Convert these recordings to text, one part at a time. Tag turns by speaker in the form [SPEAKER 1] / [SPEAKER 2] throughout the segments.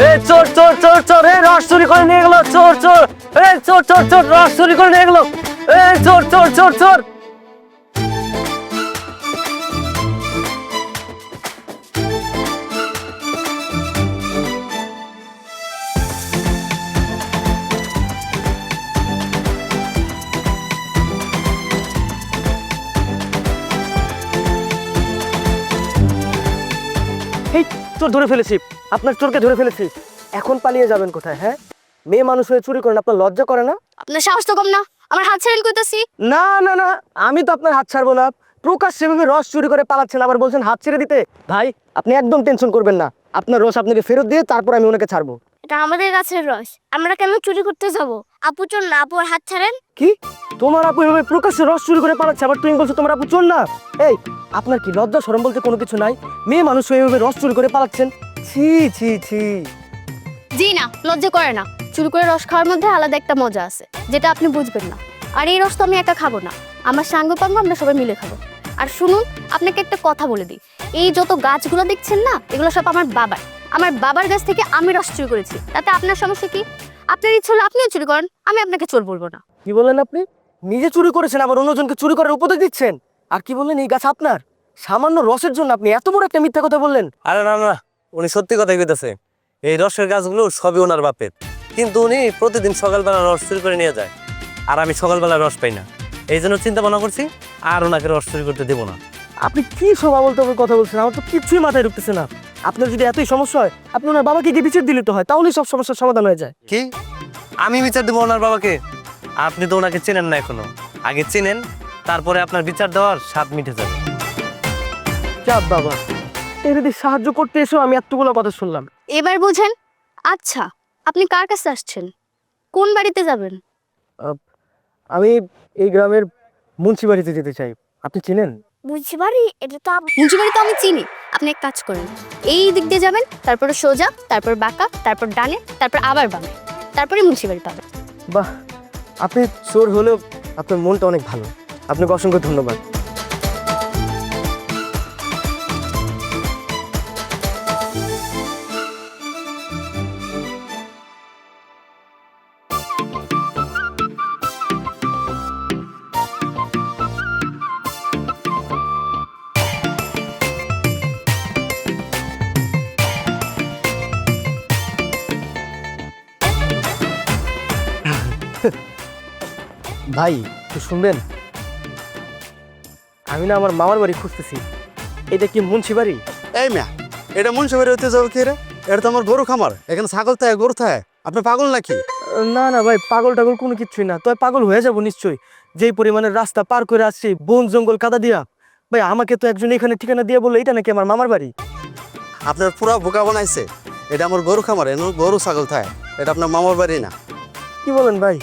[SPEAKER 1] এই চোর চোর চোর চোর, এই রস চুরি করে নিয়ে গেল, চোর চোর, এই চোর চোর চোর, রস চুরি করে নিয়ে গেল, এই চোর চোর চোর চোর। এই চোর ধরে ফেলেছি, আপনার চোরকে ধরে ফেলেছি। এখন পালিয়ে যাবেন কোথায়? হ্যাঁ, মেয়ে মানুষ হয়ে চুরি করেন, আপনার লজ্জা করে না?
[SPEAKER 2] আপনার সাহস তো কম না, আমার হাত ছেড়ে কইতাছি।
[SPEAKER 1] না না না, আমি তো আপনার হাত ছাড়বো না। প্রকাশ্যে ভাবে রস চুরি করে পালাচ্ছেন, আবার বলছেন হাত ছেড়ে দিতে। ভাই, আপনি একদম টেনশন করবেন না, আপনার রস আপনাকে ফেরত দিয়ে তারপর আমি ওনাকে ছাড়বো।
[SPEAKER 2] এটা আমাদের গাছের রস, আমরা কেন চুরি করতে যাব? আপু চোর না, আপু আর হাত ছাড়েন।
[SPEAKER 1] কি, তোমার আপু এভাবে প্রকাশ্যে রস চুরি করে পালাচ্ছে, আবার তুমি বলছো তোমার আপু চোর না? এই, আপনার কি লজ্জা শরম বলতে কোনো কিছু নাই? মেয়ে মানুষ হয়ে এভাবে রস চুরি করে পালাচ্ছেন, ছি ছি ছি।
[SPEAKER 2] জি না, লজ্জা করে না। চুরি করে রস খাওয়ার মধ্যে আলাদা একটা মজা আছে, যেটা আপনি বুঝবেন না। আর এই রস তো আমি একা খাবো না, আমার সাঙ্গ পাঙ্গ আমরা সবাই মিলে খাবো। আর শুনুন, আপনাকে একটা কথা বলে দিই, এই যত গাছগুলো দেখছেন না, এগুলো সব আমার বাবার। আমার বাবার গাছ থেকে আমি রস চুরি করেছি, তাতে আপনার সমস্যা কি? আপনার ইচ্ছে হলে আপনিও চুরি করেন, আমি আপনাকে চোর বলবো না।
[SPEAKER 1] কি বললেন আপনি? নিজে চুরি করেছেন, আবার অন্যজনকে চুরি করার উপদেশ দিচ্ছেন? আর কি বললেন, এই গাছ আপনার? সামান্য রসের জন্য আপনি এত বড় একটা মিথ্যা কথা বললেন?
[SPEAKER 3] আরে না না, উনি সত্যি কথাই কইতাছে। এই রসের গাছগুলো সবই ওনার বাপের, কিন্তু উনি প্রতিদিন সকালবেলা রস চুরি করে নিয়ে যায়, আর আমি সকালবেলা রস পাই না। এই জন্য চিন্তা ভাবনা করছি আর ওনাকে রস চুরি করতে দেবো না।
[SPEAKER 1] আপনি কি সব আবল তাবল কথা বলছেন? আমার তো কিছুই মাথায় ঢুকতেছে না। আপনার যদি এতই সমস্যা হয়, আপনি ওনার বাবাকে গিয়ে বিচার দিলে তো হয়, তাহলেই সব সমস্যার সমাধান হয়ে যায়।
[SPEAKER 3] কি, আমি বিচার দেবো ওনার বাবাকে? আপনি তো ওনাকে চেনেন না এখনো, আগে চেনেন, তারপরে আপনার বিচার দেওয়ার স্বাদ মিটে যাবে।
[SPEAKER 1] যা বাবা, এই যদি সাহায্য করতে এসো আমি এতগুলো কথা শুনলাম।
[SPEAKER 2] এবার বুঝেন। আচ্ছা, আপনি কার কাছে আসছেন? কোন বাড়িতে যাবেন?
[SPEAKER 1] আমি এই গ্রামের মুন্সি বাড়িতে যেতে চাই, আপনি চিনেন?
[SPEAKER 2] মুন্সিবাড়ি? এটা তো মুন্সিবাড়ি তো আমি চিনি। আপনি এক কাজ করেন, এই দিক দিয়ে যাবেন, তারপরে সোজা, তারপর বাঁকা, তারপর ডানে, তারপর আবার বামে, তারপরে মুন্সিবাড়ি পাবেন।
[SPEAKER 1] বাহ, আপনি চোর হলেও আপনার মনটা অনেক ভালো, আপনাকে অসংখ্য ধন্যবাদ। ভাই, একটু শুনবেন? আমি না আমার মামার বাড়ি খুঁজতেছি। এটা কি মুন্সি বাড়ি?
[SPEAKER 4] এই মিয়া, এটা মনসা বের হতে যাবো কি রে? এটা তো আমার গরু খামার, এখানে ছাগল থাকে, গরু থাকে। আপনি পাগল নাকি?
[SPEAKER 1] না না ভাই, পাগল টাগল কোনো কিছুই না। তবে পাগল হয়ে যাব নিশ্চয়ই, যেই পরিমাণের রাস্তা পার করে আসছি, বন জঙ্গল কাদা দিয়া। ভাই, আমাকে তো একজন এখানে ঠিকানা দিয়ে বললো এটা নাকি আমার মামার বাড়ি।
[SPEAKER 4] আপনার পুরা বোকা বানাইছে। এটা আমার গরু খামার, এনে গরু ছাগল থাকে। এটা আপনার মামার বাড়ি না।
[SPEAKER 1] কি বলেন ভাই?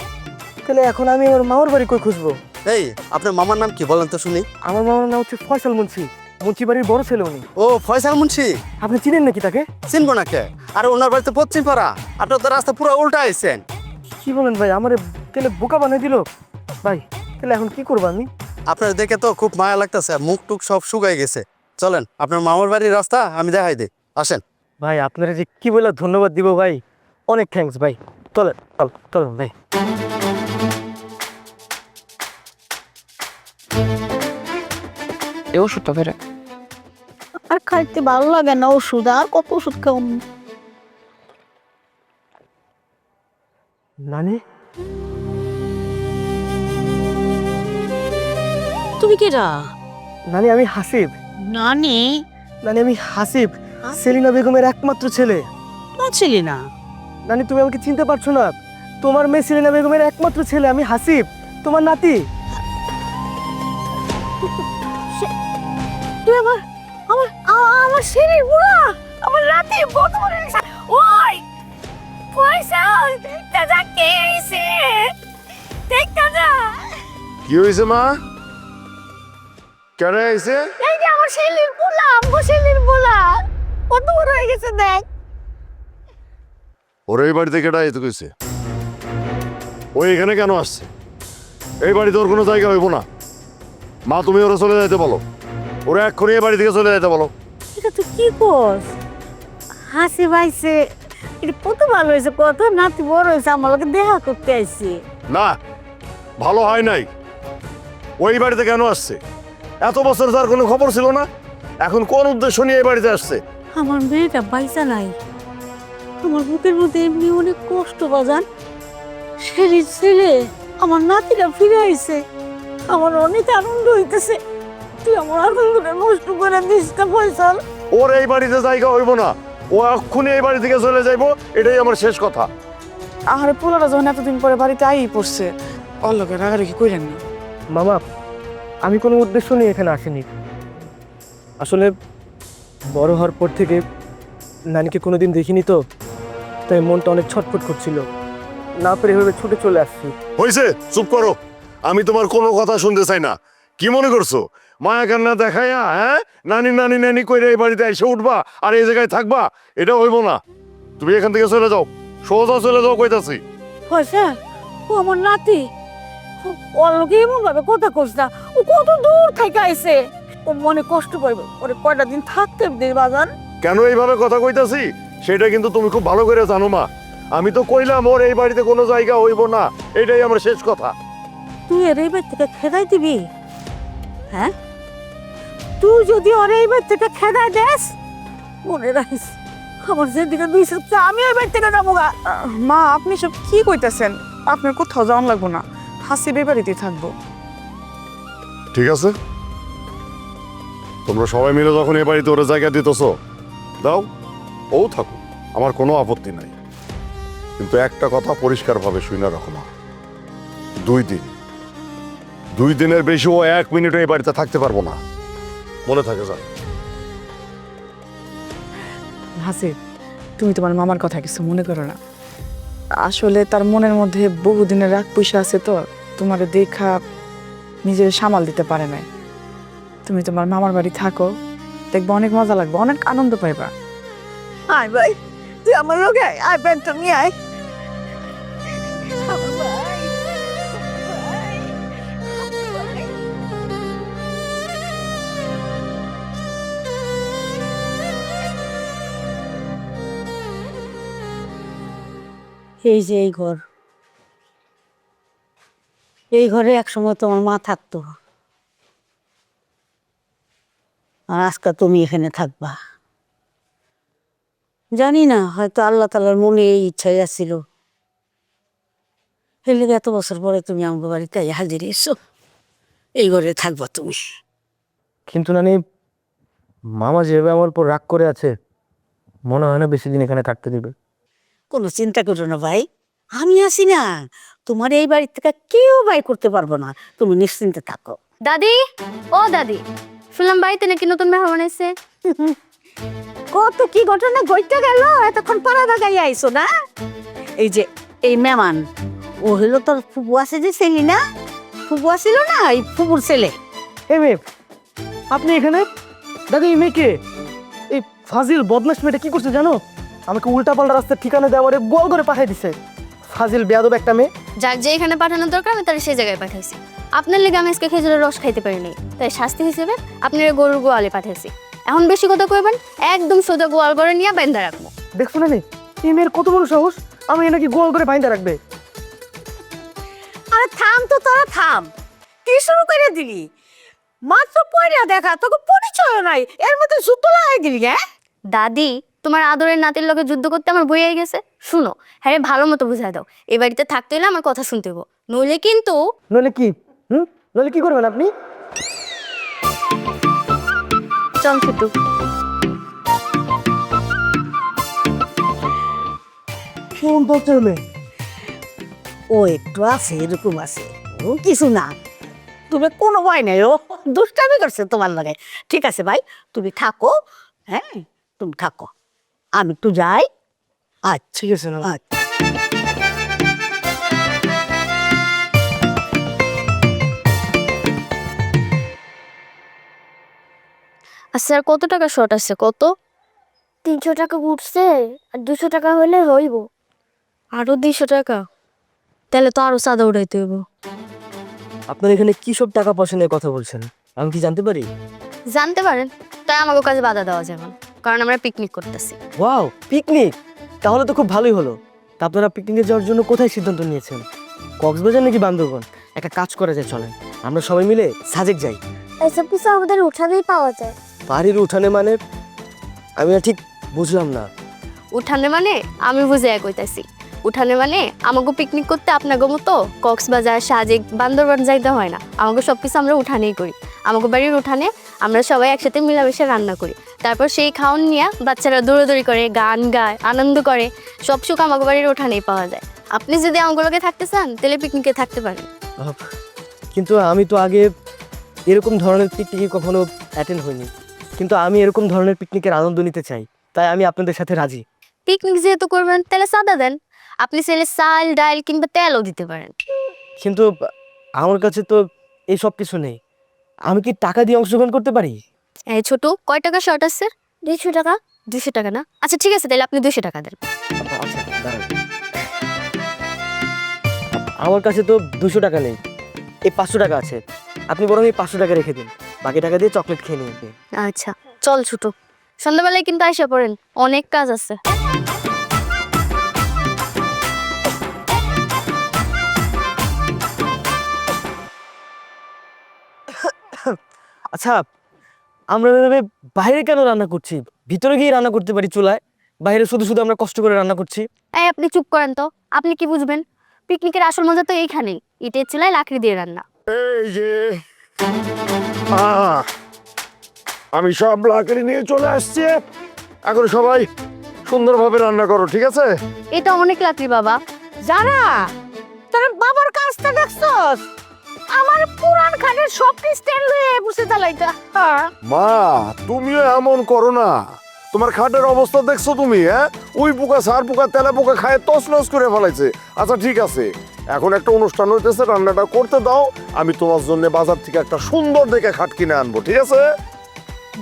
[SPEAKER 1] তাহলে এখন আমি আমার মামার বাড়ি কই খুঁজবো?
[SPEAKER 4] এই, আপনার মামার নাম কি বলেন তো শুনি?
[SPEAKER 1] আমার মামার নাম হচ্ছে ফয়সাল মুন্সি, মুন্সি বাড়ির বড় ছেলে উনি।
[SPEAKER 4] ও, ফয়সাল মুন্সি।
[SPEAKER 1] আপনি চিনেন নাকি তাকে?
[SPEAKER 4] চিনবো না কে? আর ওনার বাড়িতে পশ্চিম পাড়া। আপনার তো রাস্তা পুরো উল্টা আইছেন।
[SPEAKER 1] কি বলেন ভাই, আমারে তাহলে বোকা বানিয়ে দিল। ভাই, তাহলে এখন কি করবো আমি?
[SPEAKER 4] আপনার দেখে তো খুব মায়া লাগতেছে, মুখ টুক সব শুকাই গেছে। চলেন, আপনার মামার বাড়ির রাস্তা আমি দেখাই দিই, আসেন।
[SPEAKER 1] ভাই, আপনারা যে কি বলে ধন্যবাদ দিব ভাই, অনেক থ্যাঙ্কস ভাই। চলেন চলেন ভাই।
[SPEAKER 5] এই ওষুধটা ফেরে
[SPEAKER 6] আর খাইতে ভালো লাগে না ওষুধ, আর কত ওষুধ খাওয়াম?
[SPEAKER 1] নানি,
[SPEAKER 6] তুমি কেডা?
[SPEAKER 1] নানি আমি হাসিব।
[SPEAKER 6] নানি?
[SPEAKER 1] নানি আমি হাসিব, সেলিনা বেগমের একমাত্র ছেলে।
[SPEAKER 6] না ছিলি না?
[SPEAKER 1] নানি, তুমি আমাকে চিনতে পারছো না? তোমার মেয়ে সেলিনা বেগমের একমাত্র ছেলে আমি হাসিব, তোমার নাতি।
[SPEAKER 6] তুই আমার আমার আমার শরীর বুড়া, আমার রাতে বড় বড় হইছে। ওই পয়সা দাদা কে আইছে? দেখ দাদা,
[SPEAKER 7] কি হয়েছে মা? কেন আইছে?
[SPEAKER 6] এই যে আমার শরীর বুড়া, আমার শরীর বুড়া কত বড় হয়ে গেছে দেখ।
[SPEAKER 7] ওর এই বাড়িতে কেটা যেতে কইছে? ও এখানে কেন আসছে? এই বাড়িতে ওর কোনো জায়গা হইব না। মা, তুমি ওরা চলে যাইতে বলো, ওরা এক্ষুনি এই বাড়ি থেকে চলে যাইতে বলো।
[SPEAKER 6] এটা তুই কি করস? হাসি পাইছে এটা কত ভালো হয়েছে, কত নাতি বড় হয়েছে, আমার লোকে দেখা করতে আইছি।
[SPEAKER 7] না, ভালো হয় নাই। ওই বাড়িতে কেন আসছে? এত বছর তার কোনো খবর ছিল না, এখন কোন উদ্দেশ্য নিয়ে এই বাড়িতে আসছে?
[SPEAKER 6] আমার মেয়েটা বাইসা নাই, আমার বুকের মধ্যে এমনি অনেক কষ্ট বাজান। ছেলে ছেলে আমার নাতিটা ফিরে আইছে, আমার অনেক আনন্দ হইতেছে। তুই আমার আনন্দটা নষ্ট করে দিস না ফয়সাল।
[SPEAKER 7] ওর এই বাড়িতে জায়গা হইব না, ও এক্ষুনি এই বাড়ি থেকে চলে যাইবো, এটাই আমার শেষ কথা।
[SPEAKER 5] আহারে পোলারা যখন এতদিন পরে বাড়িতে আই পড়ছে, ওর লোকে রাগারাগি কইলেন না।
[SPEAKER 1] মামা, আমি কোনো উদ্দেশ্য নিয়ে এখানে আসিনি। আসলে বড় হওয়ার পর থেকে নানিকে কোনোদিন দেখিনি তো, তাই মনটা অনেক ছটফট করছিল, না পেরে এভাবে ছুটে চলে আসছি।
[SPEAKER 7] হয়েছে, চুপ করো। আমি তোমার কোনো কথা শুনতে চাই না। কি মনে করছো মায়া কান্না দেখাইয়া, হ্যাঁ, নানি নানি নানি কইরে এই বাড়িতে এসে উঠবা আর এই জায়গায় থাকবা? এটা হইব না। তুমি এখান থেকে চলে যাও, সোজা চলে যাও কইতাছি।
[SPEAKER 6] ফয়সাল, ও আমার নাতি, ওর লোকে এমন ভাবে কথা কইস না। ও কত দূর থেকে আইছে, ও মনে কষ্ট পাইবে। ওরে কয়টা দিন থাকতে দে বাজান।
[SPEAKER 7] কেন এইভাবে কথা কইতাছি সেটা কিন্তু তুমি খুব ভালো করে জানো মা। আমি তো কইলাম ওর এই বাড়িতে কোনো জায়গা হইব না, এটাই আমার শেষ কথা।
[SPEAKER 6] তুই এর এই বাড়ি থেকে খেদাই দিবি? হ্যাঁ, তুই যদি ওর এই বাড়ি থেকে খেদাই দেস, মনে রাখিস আমার যেদিকে দুই সপ্তাহ আমি ওই বাড়ি থেকে যাবো গা।
[SPEAKER 5] মা, আপনি সব কি কইতাছেন? আপনার কোথাও যাওয়ান লাগবো না, হাসিব এই বাড়িতেই থাকবো।
[SPEAKER 7] ঠিক আছে, তোমরা সবাই মিলে যখন এই বাড়িতে ওরা জায়গা দিতেছ, দাও, ও থাকো, আমার কোনো আপত্তি নাই। কিন্তু একটা কথা পরিষ্কারভাবে শুনে রাখো মা, 2 দিনের বেশি ও 1 মিনিটও এই বাড়িতে থাকতে পারবো না, মনে থাকে যান।
[SPEAKER 5] হাসিব, তুমি তোমার মামার কথা কিছু মনে করো না। আসলে তার মনের মধ্যে বহুদিনের রাগ পয়সা আছে, তো তোমার দেখা নিজের সামাল দিতে পারে নাই। তুমি তোমার মামার বাড়ি থাকো, দেখবো অনেক মজা লাগবে, অনেক আনন্দ পাইবা।
[SPEAKER 6] আয় ভাই, তুই আমার লোকে আয়, ব্যাগটা নিয়ে আয়। আমার ভাই, এই যে এই ঘর, এই ঘরে একসময় তোমার মা থাকতো, আর আজকে তুমি এখানে থাকবা। জানি না, হয়তো আল্লাহ তাআলার মনে এই ইচ্ছাই আসছিল, এর লেগে এত বছর পরে তুমি আমার বাড়িতে হাজির এসো, এই ঘরে থাকবা তুমি।
[SPEAKER 1] কিন্তু নানি, মামা যেভাবে আমার উপর রাগ করে আছে, মনে হয় না বেশি দিন এখানে থাকতে দিবে।
[SPEAKER 6] কোনো চিন্তা করো না ভাই, আমি আছি না, তোমার এই বাড়ি থেকে কেউ বাই করতে পারবো না, তুমি নিশ্চিন্তে থাকো।
[SPEAKER 2] দাদি, ও দাদি, শুনলাম বাড়িতে নাকি নতুন মেহমান এসে।
[SPEAKER 6] কত কি ঘটনা ঘটতে গেল, এতক্ষণ পাড়া দাগাই আইসো না। এই যে এই মেহমান, ও হলো তোর ফুপু আছে যে ছেলে না, ফুপু আসিল না, এই ফুপুর ছেলে।
[SPEAKER 1] এই মেয়ে, আপনি এখানে? দাদা, এই মেয়েকে, এই ফাজিল বদমাশ মেয়েটা কি করছে জানো? আমাকে উল্টাপাল্টা রাস্তার ঠিকানা দেওয়া আমারে গোল করে পাঠিয়ে দিছে। ফাজিল বেয়াদব একটা মেয়ে।
[SPEAKER 2] যাক, যে এখানে পাঠানোর দরকার আমি তারা সেই জায়গায় পাঠাইছি। আপনার লেগে আমি আজকে খেজুরের রস খাইতে পারিনি, তাই শাস্তি হিসেবে আপনার গরুর গোয়ালে পাঠাইছি। এখন বেশি কথা কইবেন, একদম সোজা গোয়াল ঘরে নিয়ে বেঁধে রাখবো।
[SPEAKER 1] দেখছো না নে, এই মেয়ের কত বড় সাহস, আমি নাকি গোল করে বাইন্দা রাখবে।
[SPEAKER 6] আরে থাম তো, তোরা থাম, কি শুরু করে দিলি? মাত্র পয়লা দেখা, তোকে পরিচয় নাই, এর মধ্যে যুদ্ধ লাগাই দিলি। হ্যাঁ
[SPEAKER 2] দাদি, তোমার আদরের নাতির লগে যুদ্ধ করতে আমার বই হয়ে গেছে। শুনো, হ্যাঁ ভালো মতো বুঝাই দাও, এই বাড়িতে থাকতে হলে আমার কথা শুনতে হবো, নইলে কিন্তু।
[SPEAKER 1] নইলে কি? নইলে কি করবেন আপনি?
[SPEAKER 2] চল ছোটু।
[SPEAKER 1] কোন দরজার মেয়ে?
[SPEAKER 6] ও একটু আছে, এরকম আছে, ও কিছু না, তুমি কোনো ভয় নাই, ও দুষ্টামি করছে তোমার লাগে। ঠিক আছে ভাই, তুমি থাকো, হ্যাঁ তুমি থাকো, আমি একটু যাই। আচ্ছা
[SPEAKER 1] ঠিক আছে না?
[SPEAKER 6] আচ্ছা।
[SPEAKER 2] আচ্ছা, আর কত টাকা শর্ট আছে? কত? 300 টাকা উঠছে, আর 200 টাকা হলে হইব। আরো 200 টাকা? তাহলে তো আরো চাঁদা উঠাইতে হইব।
[SPEAKER 1] আপনার এখানে কি সব টাকা পয়সা নিয়ে কথা বলছেন, আমি কি জানতে পারি?
[SPEAKER 2] জানতে পারেন, তাই আমাকে কাজে বাধা দেওয়া যাবে না, কারণ আমরা পিকনিক করতেছি।
[SPEAKER 1] Wow, picnic! তাহলে তো খুব ভালোই হলো। তা আপনারা পিকনিকে যাওয়ার জন্য কোথায় সিদ্ধান্ত নিয়েছেন? কক্সবাজার নাকি বান্দরবন? একটা কাজ করা যায়, চলেন আমরা সবাই মিলে সাজেক যাই।
[SPEAKER 2] এসব কিছু আমাদের উঠানেই পাওয়া যায়।
[SPEAKER 1] বাড়ির উঠানে মানে? আমি আর ঠিক বুঝলাম না।
[SPEAKER 2] উঠানে মানে আমি বুঝে কইতাছি। উঠানে মানে আমাকে পিকনিক করতে আপনাকে মতো কক্সবাজার, সাজেক, বান্দরবান যাইতে হয় না। আমাকে সব কিছু আমরা উঠানেই করি। আমাকে বাড়ির উঠানে আমরা সবাই একসাথে মিলামিশে রান্না করি। তারপর সেই খাওয়ান নিয়ে বাচ্চারা দৌড়াদৌড়ি করে, গান গায়, আনন্দ করে। সব সুখ আমাকে বাড়ির উঠানেই পাওয়া যায়। আপনি যদি আমাগুলোকে থাকতে চান তাহলে পিকনিকে থাকতে পারেন।
[SPEAKER 1] কিন্তু আমি তো আগে এরকম ধরনের পিকনিকে কখনো অ্যাটেন্ড হইনি, কিন্তু আমি এরকম ধরনের পিকনিকের আনন্দ নিতে চাই, তাই আমি আপনাদের সাথে রাজি।
[SPEAKER 2] পিকনিক যেহেতু করবেন তাহলে সাদা দেন। আপনি চাইলে চাল, ডাল কিংবা তেলও দিতে পারেন।
[SPEAKER 1] কিন্তু আমার কাছে তো এই সব কিছু নেই। আমি কি টাকা দিয়ে অংশগ্রহণ করতে পারি?
[SPEAKER 2] এই ছোট, কয় টাকা শর্ট আছে? 200 টাকা। 200 টাকা না? আচ্ছা ঠিক আছে, তাহলে আপনি 200 টাকা দেন।
[SPEAKER 1] আচ্ছা দাঁড়ান। আমার কাছে তো 200 টাকা নেই, এই 500 টাকা আছে। আপনি বরং এই 500 টাকা রেখে দিন, বাকি টাকা দিয়ে চকলেট খেয়ে নিয়ে আসবে।
[SPEAKER 2] আচ্ছা চল ছোট, সন্ধ্যাবেলায় কিন্তু আইসা পড়েন, অনেক কাজ আছে।
[SPEAKER 1] আচ্ছা, আমরা এভাবে বাইরে কেন রান্না করছি? ভিতরে গিয়ে রান্না করতে পারি চুলায়। বাইরে শুধু শুধু আমরা কষ্ট করে রান্না করছি।
[SPEAKER 2] এই আপনি চুপ করেন তো, আপনি কি বুঝবেন? পিকনিকের আসল মজা তো এইখানেই, ইটের চুলায় লাকড়ি দিয়ে রান্না।
[SPEAKER 7] এই যে আমি সব লাকড়ি নিয়ে চলে আসছি। এখন সবাই সুন্দরভাবে রান্না করো, ঠিক আছে?
[SPEAKER 2] এটা অনেক লাকড়ি বাবা।
[SPEAKER 6] যারা তোর বাবার কাজটা দেখছস, আমার পুরান খানের সব স্ট্যান্ড লয়ে বসে চালাইতা।
[SPEAKER 7] মা, তুমিও এমন করো না। তোমার খাটের অবস্থা দেখছো তুমি? হ্যাঁ, ওই পোকা, সার পোকা, তেলা পোকা খায় তছনছ করে ফেলাইছে। আচ্ছা ঠিক আছে, এখন একটা অনুষ্ঠান হইতেছে, রান্নাটা করতে দাও। আমি তোমার জন্য বাজার থেকে একটা সুন্দর দেখে খাট কিনে আনবো, ঠিক আছে?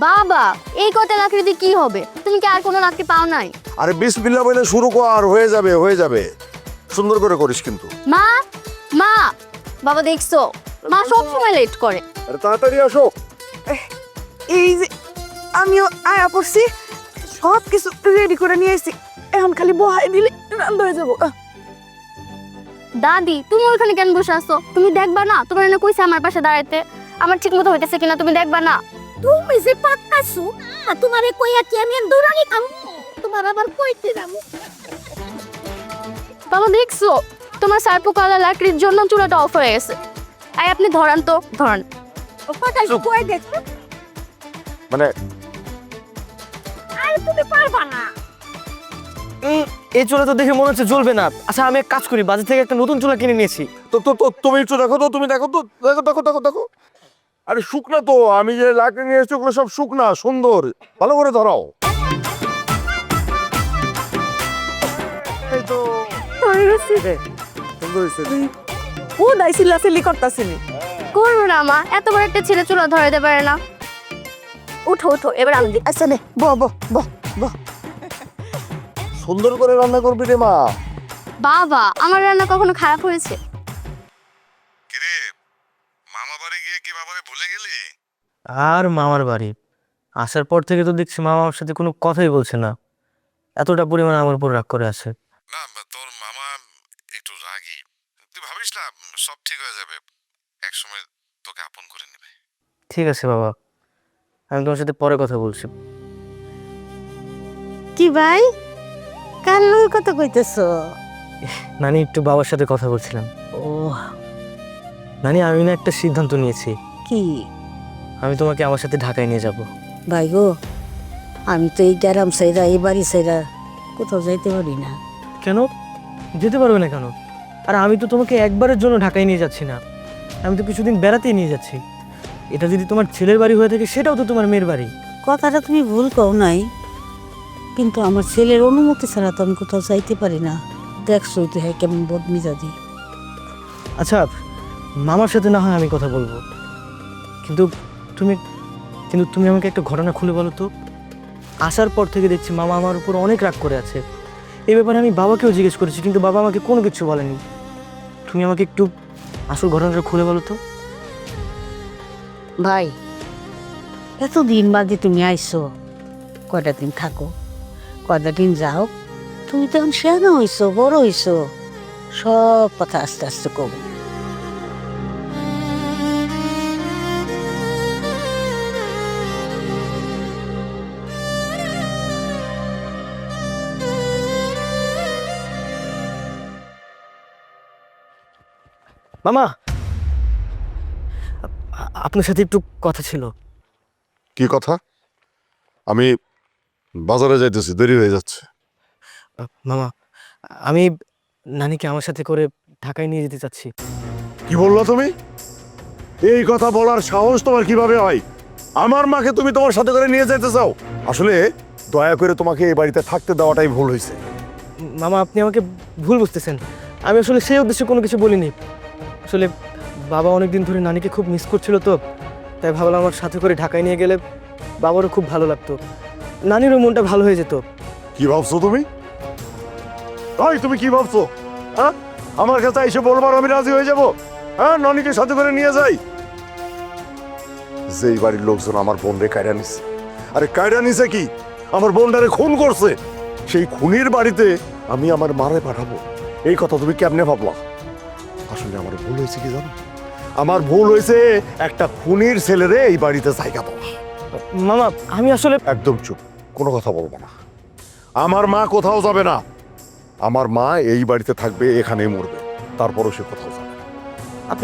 [SPEAKER 2] বাবা এই কটা লাকড়ি দিয়ে কি হবে? তুমি কি আর কোনো লাকড়ি পাও নাই?
[SPEAKER 7] আরে বিসমিল্লাহ বলে শুরু কর, হয়ে যাবে হয়ে যাবে। সুন্দর করে করিস কিন্তু।
[SPEAKER 2] মা, মা, বাবা দেখছো, মা সবসময় লেট করে।
[SPEAKER 7] আরে তাড়াতাড়ি আসো।
[SPEAKER 5] এই যে আমিও আয়া পড়ছি, সব কিছু রেডি করে নিয়ে এসেছি, এখন খালি বহাই দিলে রান্না হয়ে যাবো।
[SPEAKER 2] দাদি তুমি ওইখানে কেন বসে আছো? তুমি দেখবা না? তোমার এনে কইছে আমার পাশে দাঁড়াইতে, আমার ঠিক মতো হইতেছে কিনা তুমি দেখবা না?
[SPEAKER 6] তুমি যে পাক্কাছো না, তোমারে কইয়া কি আমি দৌড়ানি খাম? তোমার আবার কইতে যাবো।
[SPEAKER 2] বাবা দেখছো, তোমার সারপোকালা লাকড়ির জন্য চুলাটা অফ হয়ে গেছে। আই আপনি ধরান তো, ধরান।
[SPEAKER 6] ও পাকাই কই দেখছো?
[SPEAKER 7] মানে
[SPEAKER 6] আরে তুমি পারবা না।
[SPEAKER 1] এই চুলা তো দেখে মনে হচ্ছে জ্বলবে না। আচ্ছা আমি এক কাজ করি, বাজার থেকে একটা নতুন চুলা কিনে নিয়েছি।
[SPEAKER 7] তো তুমি একটু দেখো তো, তুমি দেখো তো, দেখো। আরে শুকনা তো, আমি যে লাকড়ি নিয়ে এসেছি ওগুলো সব শুকনা, সুন্দর। ভালো করে ধরাও। এই তো সুন্দর হয়েছে।
[SPEAKER 5] ও দাইছিলা সিলি করতাছিলি।
[SPEAKER 2] করবো না মা, এত বড় একটা ছেলে চুলা ধরাইতে পারে না। উঠো উঠো, এবার আমি দিই।
[SPEAKER 5] আচ্ছা নে, বহ।
[SPEAKER 7] সুন্দর করে রান্না করবি রে মা।
[SPEAKER 2] বাবা আমার রান্না কখনো খারাপ হয়েছে?
[SPEAKER 7] কিরে, মামা বাড়ি গিয়ে কি বাবারে ভুলে গেলি?
[SPEAKER 1] আর মামার বাড়ি আসার পর থেকে তো দেখছি মামা আমার সাথে কোনো কথাই বলছে না। এতটা পরিমাণে আমার উপর রাগ করে আছে।
[SPEAKER 7] না, তোর মামা একটু রাগী। তুই ভাবিস না, সব ঠিক হয়ে যাবে। একসময় তোকে আপন করে নেবে।
[SPEAKER 1] ঠিক আছে বাবা, আমি তোমার সাথে পরে কথা বলছি।
[SPEAKER 6] কি ভাই, কার লগে কথা কইতেছো?
[SPEAKER 1] নানি একটু বাবার সাথে কথা বলছিলাম।
[SPEAKER 6] ও
[SPEAKER 1] নানি আমি না একটা সিদ্ধান্ত নিয়েছি,
[SPEAKER 6] কি
[SPEAKER 1] আমি তোমাকে আমার সাথে ঢাকায় নিয়ে যাব।
[SPEAKER 6] ভাই গো, আমি তো এই গ্রাম সাইরা, এই বাড়ি সাইরা কোথাও যাইতে পারি না।
[SPEAKER 1] কেন যেতে পারবে না কেন? আর আমি তো তোমাকে একবারের জন্য ঢাকায় নিয়ে যাচ্ছি না, আমি তো কিছুদিন বেড়াতেই নিয়ে যাচ্ছি। এটা যদি তোমার ছেলের বাড়ি হয়ে থাকে সেটাও তো তোমার মেয়ের বাড়ি।
[SPEAKER 6] কথাটা তুমি ভুল কও নাই, কিন্তু আমার ছেলের অনুমতি ছাড়া তো আমি কোথাও যাইতে পারি না। দেখছোই তো হ্যাঁ কেমন বদমিজাজি।
[SPEAKER 1] আচ্ছা মামার সাথে না হয় আমি কথা বলবো, কিন্তু তুমি আমাকে একটা ঘটনা খুলে বলো তো। আসার পর থেকে দেখছি মামা আমার উপর অনেক রাগ করে আছে। এই ব্যাপারে আমি বাবাকেও জিজ্ঞেস করেছি, কিন্তু বাবা আমাকে কোনো কিছু বলেনি। তুমি আমাকে একটু আসল ঘটনাটা খুলে বলো তো।
[SPEAKER 6] ভাই এতদিন বাদে তুমি আইসো, কয়টা দিন থাকো, কয়টা দিন যাও, তুমি তো এখন শেয়ানা হইছো, বড় হইছো, সব কথা আস্তে আস্তে কব।
[SPEAKER 1] মামা, আপনার সাথে একটু কথা ছিল।
[SPEAKER 7] কি কথা? আমি বাজারে যাইতেছি, দেরি হয়ে যাচ্ছে।
[SPEAKER 1] মামা, আমি নানিকে আমার সাথে করে ঢাকায় নিয়ে যেতে চাচ্ছি।
[SPEAKER 7] কি বললো তুমি? এই কথা বলার সাহস তোমার কিভাবে হয়? আমার মাকে তুমি তোমার সাথে করে নিয়ে যেতে চাও? আসলে দয়া করে তোমাকে এই বাড়িতে থাকতে দেওয়াটাই ভুল হয়েছে।
[SPEAKER 1] মামা, আপনি আমাকে ভুল বুঝতেছেন। আমি আসলে সেই উদ্দেশ্যে কোনো কিছু বলিনি। আসলে বাবা অনেকদিন ধরে নানিকে খুব মিস করছিল, তো তাই ভাবলাম আমার সাথে করে ঢাকায় নিয়ে গেলে বাবারও খুব ভালো লাগতো, নানিরও মনটা ভালো হয়ে যেত।
[SPEAKER 7] কি ভাবছো তুমি? তুমি কি ভাবছো? হ্যাঁ, আমার কাছে এসে বলবার আমি রাজি হয়ে যাব? হ্যাঁ, ননিকে সাথে করে নিয়ে যাই। যেই বাড়ির লোকজন আমার বোন রে কায়রা নিছে, আরে কায়রা নিছে কি, আমার বোনটারে খুন করছে, সেই খুনির বাড়িতে আমি আমার মারে পাঠাবো, এই কথা তুমি কেমনে ভাবলা? আসলে আমার ভুল হয়েছে কি জানো? আমার ভুল হয়েছে একটা খুনির ছেলেরে এই বাড়িতে জায়গা দেওয়া।
[SPEAKER 1] মামা, আমি আসলে
[SPEAKER 7] একদম চুপ, কোনো কথা বলবো না। আমার মা কোথাও যাবে না, আমার মা এই বাড়িতে থাকবে, এখানেই মরবে, তারপরও সে কোথাও যাবে না।
[SPEAKER 1] আপনি